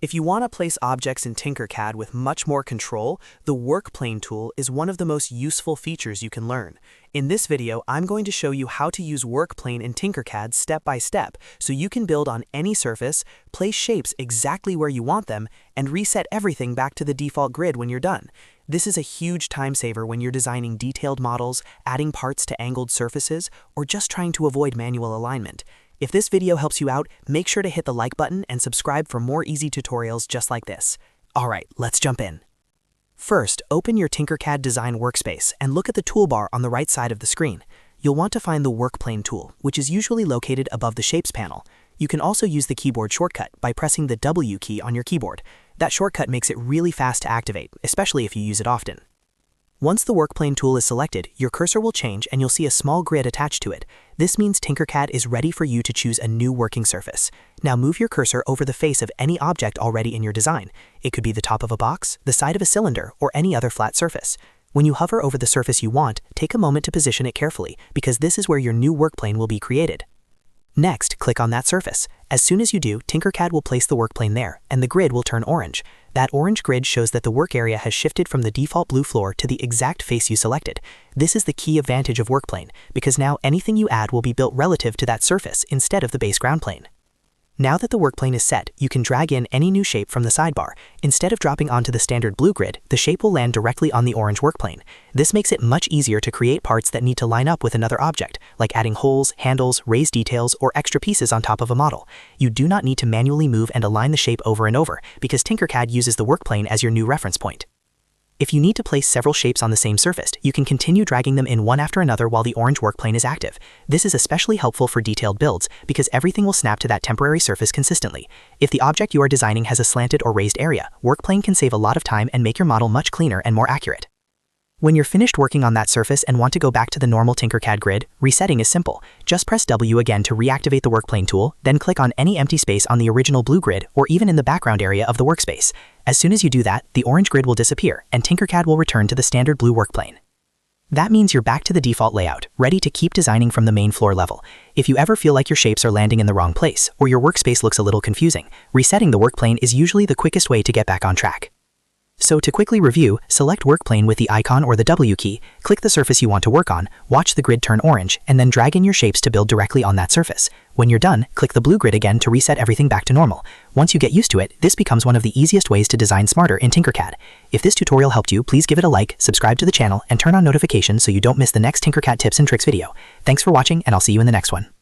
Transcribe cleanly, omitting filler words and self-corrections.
If you want to place objects in Tinkercad with much more control, the Workplane tool is one of the most useful features you can learn. In this video, I'm going to show you how to use Workplane in Tinkercad step by step so you can build on any surface, place shapes exactly where you want them, and reset everything back to the default grid when you're done. This is a huge time saver when you're designing detailed models, adding parts to angled surfaces, or just trying to avoid manual alignment. If this video helps you out, make sure to hit the like button and subscribe for more easy tutorials just like this. Alright, let's jump in. First, open your Tinkercad design workspace and look at the toolbar on the right side of the screen. You'll want to find the Workplane tool, which is usually located above the Shapes panel. You can also use the keyboard shortcut by pressing the W key on your keyboard. That shortcut makes it really fast to activate, especially if you use it often. Once the Workplane tool is selected, your cursor will change and you'll see a small grid attached to it. This means Tinkercad is ready for you to choose a new working surface. Now move your cursor over the face of any object already in your design. It could be the top of a box, the side of a cylinder, or any other flat surface. When you hover over the surface you want, take a moment to position it carefully, because this is where your new Workplane will be created. Next, click on that surface. As soon as you do, Tinkercad will place the Workplane there, and the grid will turn orange. That orange grid shows that the work area has shifted from the default blue floor to the exact face you selected. This is the key advantage of Workplane, because now anything you add will be built relative to that surface instead of the base ground plane. Now that the Workplane is set, you can drag in any new shape from the sidebar. Instead of dropping onto the standard blue grid, the shape will land directly on the orange Workplane. This makes it much easier to create parts that need to line up with another object, like adding holes, handles, raised details, or extra pieces on top of a model. You do not need to manually move and align the shape over and over, because Tinkercad uses the Workplane as your new reference point. If you need to place several shapes on the same surface, you can continue dragging them in one after another while the orange Workplane is active. This is especially helpful for detailed builds, because everything will snap to that temporary surface consistently. If the object you are designing has a slanted or raised area, Workplane can save a lot of time and make your model much cleaner and more accurate. When you're finished working on that surface and want to go back to the normal Tinkercad grid, resetting is simple. Just press W again to reactivate the Workplane tool, then click on any empty space on the original blue grid or even in the background area of the workspace. As soon as you do that, the orange grid will disappear and Tinkercad will return to the standard blue Workplane. That means you're back to the default layout, ready to keep designing from the main floor level. If you ever feel like your shapes are landing in the wrong place or your workspace looks a little confusing, resetting the Workplane is usually the quickest way to get back on track. So to quickly review, select Workplane with the icon or the W key, click the surface you want to work on, watch the grid turn orange, and then drag in your shapes to build directly on that surface. When you're done, click the blue grid again to reset everything back to normal. Once you get used to it, this becomes one of the easiest ways to design smarter in Tinkercad. If this tutorial helped you, please give it a like, subscribe to the channel, and turn on notifications so you don't miss the next Tinkercad tips and tricks video. Thanks for watching, and I'll see you in the next one.